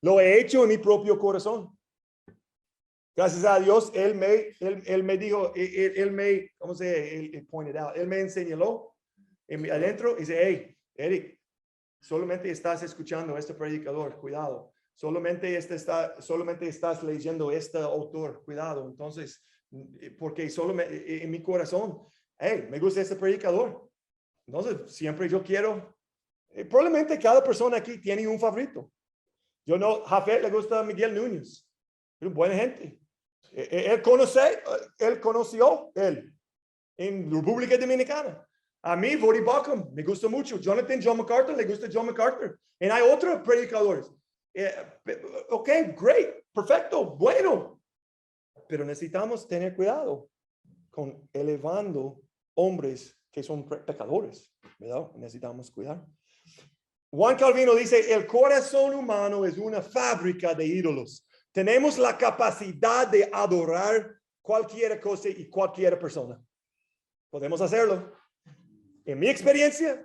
Lo he hecho en mi propio corazón. Gracias a Dios, él me dijo, ¿cómo se dice? Él me enseñó adentro y dice, hey, Eric, solamente estás escuchando a este predicador, cuidado. Solamente estás leyendo este autor, cuidado. Entonces, porque en mi corazón, hey, me gusta este predicador. Entonces, siempre yo quiero, probablemente cada persona aquí tiene un favorito. Yo no, Jafet le gusta a Miguel Núñez. Es buena gente. Él conoció en República Dominicana. A mí, Voddie Baucham, me gusta mucho. John MacArthur, le gusta John MacArthur. Y hay otros predicadores. Ok, great, perfecto, bueno. Pero necesitamos tener cuidado con elevando hombres que son pecadores, ¿verdad? Necesitamos cuidar. Juan Calvino dice, el corazón humano es una fábrica de ídolos. Tenemos la capacidad de adorar cualquier cosa y cualquier persona. Podemos hacerlo. En mi experiencia,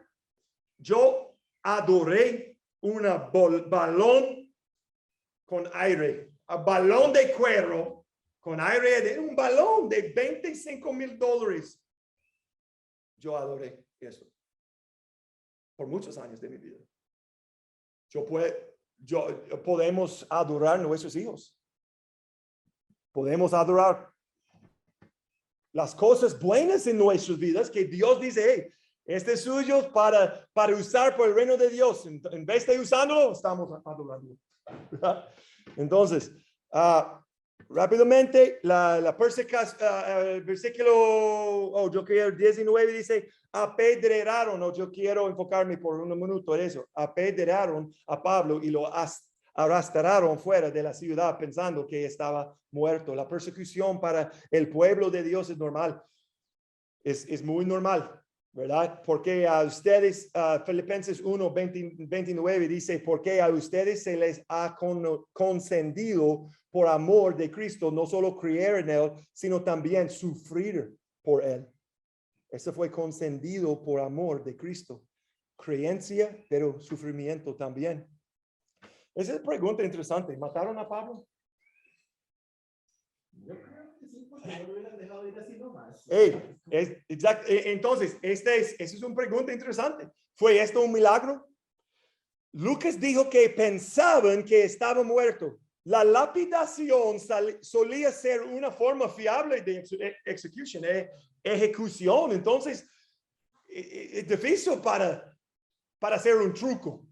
yo adoré un balón con aire, un balón de cuero con aire, un balón de $25,000. Yo adoré eso por muchos años de mi vida. Podemos adorar a nuestros hijos. Podemos adorar las cosas buenas en nuestras vidas que Dios dice, hey, este es suyo para usar por el reino de Dios. En vez de usándolo, estamos adorando. Entonces, rápidamente, la persecución, el versículo, yo quiero 19 dice, apedrearon, yo quiero enfocarme por un minuto en eso, apedrearon a Pablo y lo arrastraron fuera de la ciudad pensando que estaba muerto. La persecución para el pueblo de Dios es normal, es muy normal, ¿verdad? Porque a ustedes, Filipenses 1:29 dice, porque a ustedes se les ha concedido por amor de Cristo, no solo creer en él, sino también sufrir por él. Eso fue concedido por amor de Cristo. Creencia, pero sufrimiento también. Esa es una pregunta interesante. ¿Mataron a Pablo? Yo creo que sí, porque no lo hubieran dejado ir así nomás. Exacto. Entonces, esa es una pregunta interesante. ¿Fue esto un milagro? Lucas dijo que pensaban que estaba muerto. La lapidación solía ser una forma fiable de ejecución. Entonces, es difícil para hacer un truco,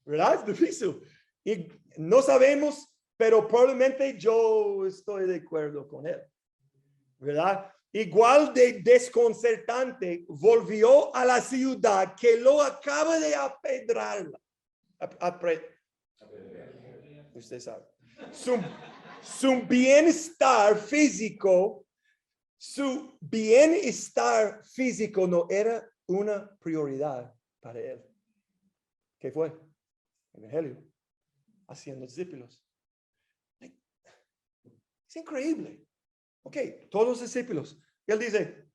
¿verdad? Es difícil. Y no sabemos, pero probablemente yo estoy de acuerdo con él, ¿verdad? Igual de desconcertante, volvió a la ciudad que lo acaba de apedrarla. Usted sabe. Su bienestar físico no era una prioridad para él. ¿Qué fue? El Evangelio. Haciendo discípulos. Es increíble. Ok, todos los discípulos. Él dice,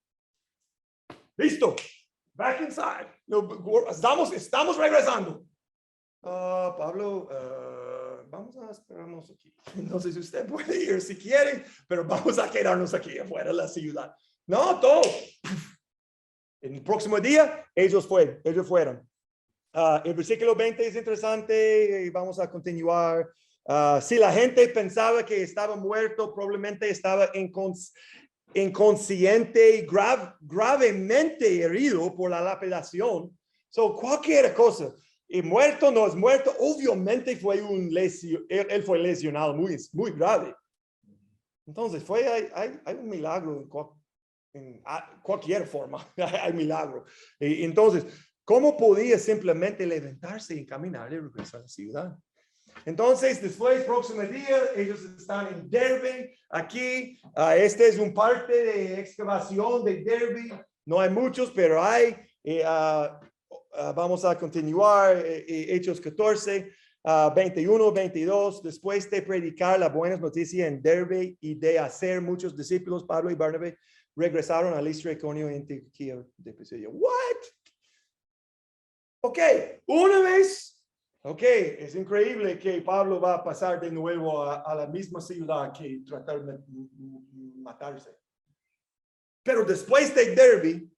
listo, back inside. No, estamos regresando. Pablo, vamos a esperarnos aquí. No sé si usted puede ir si quiere, pero vamos a quedarnos aquí afuera de la ciudad. No, todo. En el próximo día, ellos fueron. El versículo 20 es interesante y vamos a continuar. Si la gente pensaba que estaba muerto, probablemente estaba inconsciente y gravemente herido por la lapidación. Cualquier cosa. Y muerto, no es muerto, obviamente fue él fue lesionado muy grave. Entonces, hay un milagro en cualquier forma, hay milagro. Entonces, ¿cómo podía simplemente levantarse y caminar y regresar a la ciudad? Entonces, después, próximo día, ellos están en Derbe, aquí. Este es un parte de excavación de Derbe. No hay muchos, pero hay. Vamos a continuar, Hechos 14, 21, 22. Después de predicar las buenas noticias en Derbe y de hacer muchos discípulos, Pablo y Bernabé regresaron a Listra, Iconio y Antioquía de Pisidia. ¿What? Ok, una vez. Ok, es increíble que Pablo va a pasar de nuevo a la misma ciudad que tratar de matarse. Pero después de Derbe,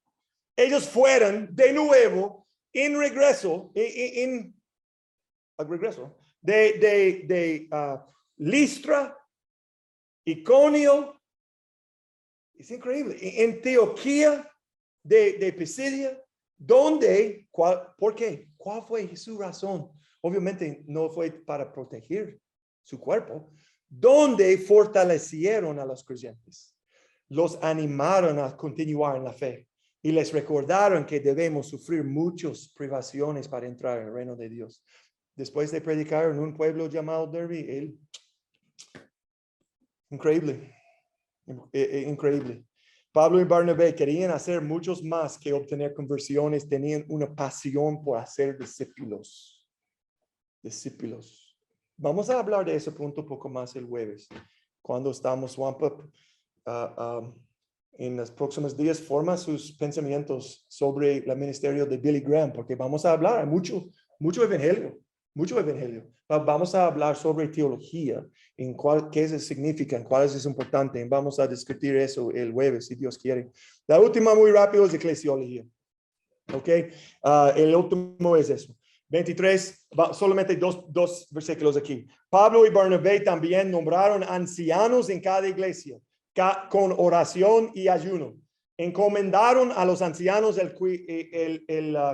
ellos fueron de nuevo en regreso, de Listra, Iconio, es increíble, en Antioquía de Pisidia, ¿por qué? ¿Cuál fue su razón? Obviamente no fue para proteger su cuerpo, donde fortalecieron a los creyentes, los animaron a continuar en la fe y les recordaron que debemos sufrir muchas privaciones para entrar en el reino de Dios. Después de predicar en un pueblo llamado Derbe, increíble. Pablo y Bernabé querían hacer muchos más que obtener conversiones, tenían una pasión por hacer discípulos. Vamos a hablar de ese punto un poco más el jueves, cuando estamos en los próximos días forma sus pensamientos sobre el ministerio de Billy Graham, porque vamos a hablar, hay mucho evangelio. Vamos a hablar sobre teología, qué eso significa, cuál es importante. Vamos a discutir eso el jueves, si Dios quiere. La última, muy rápido, es eclesiología. Ok, el último es eso. 23, solamente dos versículos aquí. Pablo y Bernabé también nombraron ancianos en cada iglesia, con oración y ayuno. Encomendaron a los ancianos el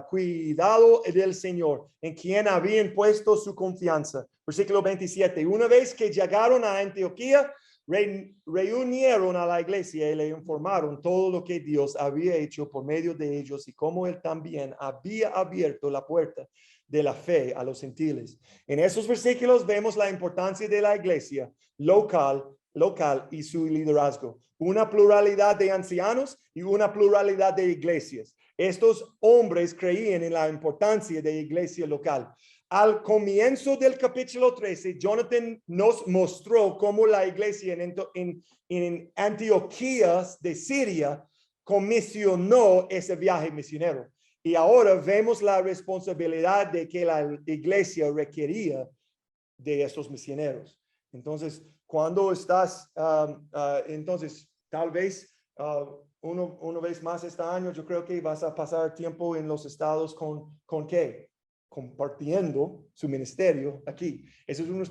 cuidado del Señor, en quien habían puesto su confianza. Versículo 27. Una vez que llegaron a Antioquía, reunieron a la iglesia y le informaron todo lo que Dios había hecho por medio de ellos y cómo él también había abierto la puerta de la fe a los gentiles. En esos versículos vemos la importancia de la iglesia local y su liderazgo. Una pluralidad de ancianos y una pluralidad de iglesias. Estos hombres creían en la importancia de iglesia local. Al comienzo del capítulo 13, Jonathan nos mostró cómo la iglesia en Antioquía de Siria comisionó ese viaje misionero. Y ahora vemos la responsabilidad de que la iglesia requería de estos misioneros. Entonces, cuando estás, entonces, tal vez una vez más este año, yo creo que vas a pasar tiempo en los estados ¿con qué? Compartiendo su ministerio aquí. Eso es un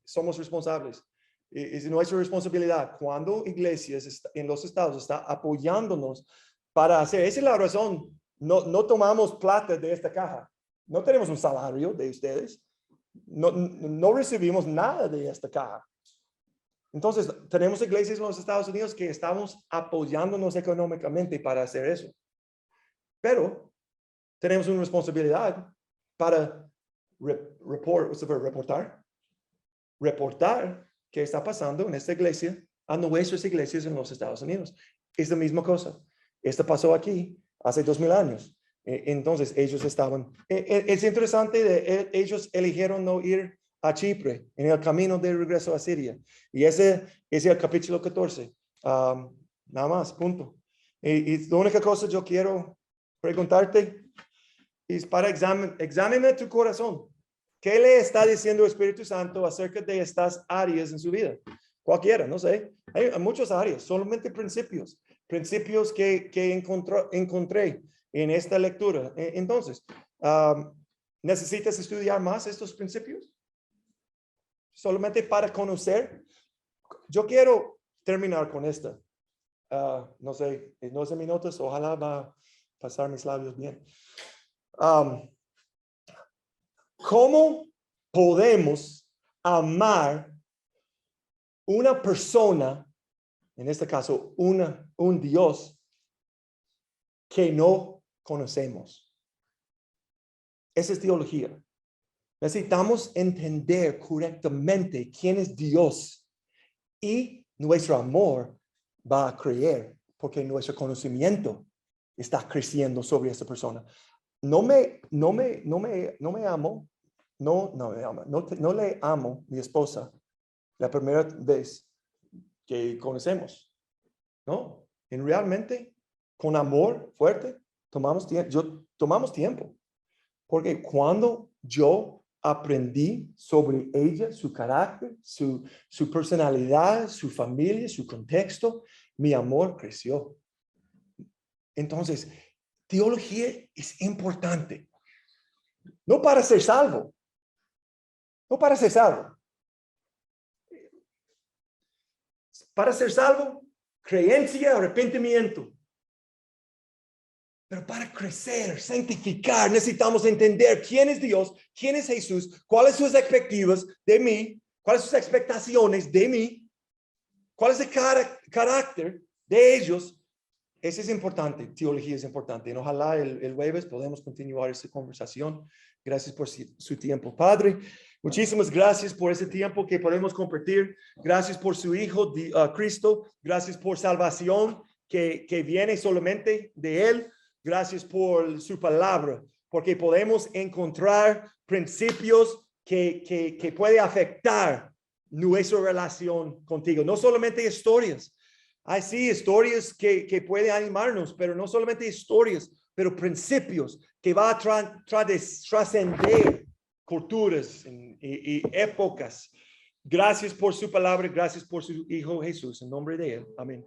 somos responsables. Es nuestra responsabilidad. Cuando iglesias en los estados está apoyándonos para hacer, esa es la razón. No tomamos plata de esta caja. No tenemos un salario de ustedes. No recibimos nada de esta caja. Entonces, tenemos iglesias en los Estados Unidos que estamos apoyándonos económicamente para hacer eso. Pero tenemos una responsabilidad para reportar qué está pasando en esta iglesia a nuestras iglesias en los Estados Unidos. Es la misma cosa. Esto pasó aquí hace 2000 años. Entonces, ellos estaban... Es interesante, ellos eligieron no ir a Chipre en el camino de regreso a Siria. Y ese es el capítulo 14. Nada más, punto. Y la única cosa yo quiero preguntarte es para examinar tu corazón. ¿Qué le está diciendo el Espíritu Santo acerca de estas áreas en su vida? Cualquiera, no sé. Hay muchas áreas, solamente principios que encontré en esta lectura. Entonces, ¿necesitas estudiar más estos principios? Solamente para conocer. Yo quiero terminar con esta. No sé, 12 minutos, ojalá va a pasar mis labios bien. ¿Cómo podemos amar una persona, en este caso un Dios, que no conocemos? Esa es teología. Necesitamos entender correctamente quién es Dios y nuestro amor va a creer porque nuestro conocimiento está creciendo sobre esta persona. No le amo mi esposa la primera vez que conocemos. No, realmente con amor fuerte tomamos tiempo. Porque cuando yo aprendí sobre ella, su carácter, su personalidad, su familia, su contexto, mi amor creció. Entonces, teología es importante. No para ser salvo. No para ser salvo. Para ser salvo, creencia, arrepentimiento. Pero para crecer, santificar, necesitamos entender quién es Dios, quién es Jesús, cuáles son sus expectativas de mí, cuáles son sus expectaciones de mí, cuál es el carácter de ellos. Eso es importante, teología es importante. Y ojalá el jueves podemos continuar esta conversación. Gracias por su tiempo. Padre, muchísimas gracias por ese tiempo que podemos compartir. Gracias por su Hijo, Cristo. Gracias por salvación que viene solamente de Él. Gracias por su palabra, porque podemos encontrar principios que pueden afectar nuestra relación contigo. No solamente historias. Hay sí historias que pueden animarnos, pero no solamente historias, pero principios que van a trascender culturas y épocas. Gracias por su palabra, gracias por su Hijo Jesús. En nombre de Él. Amén.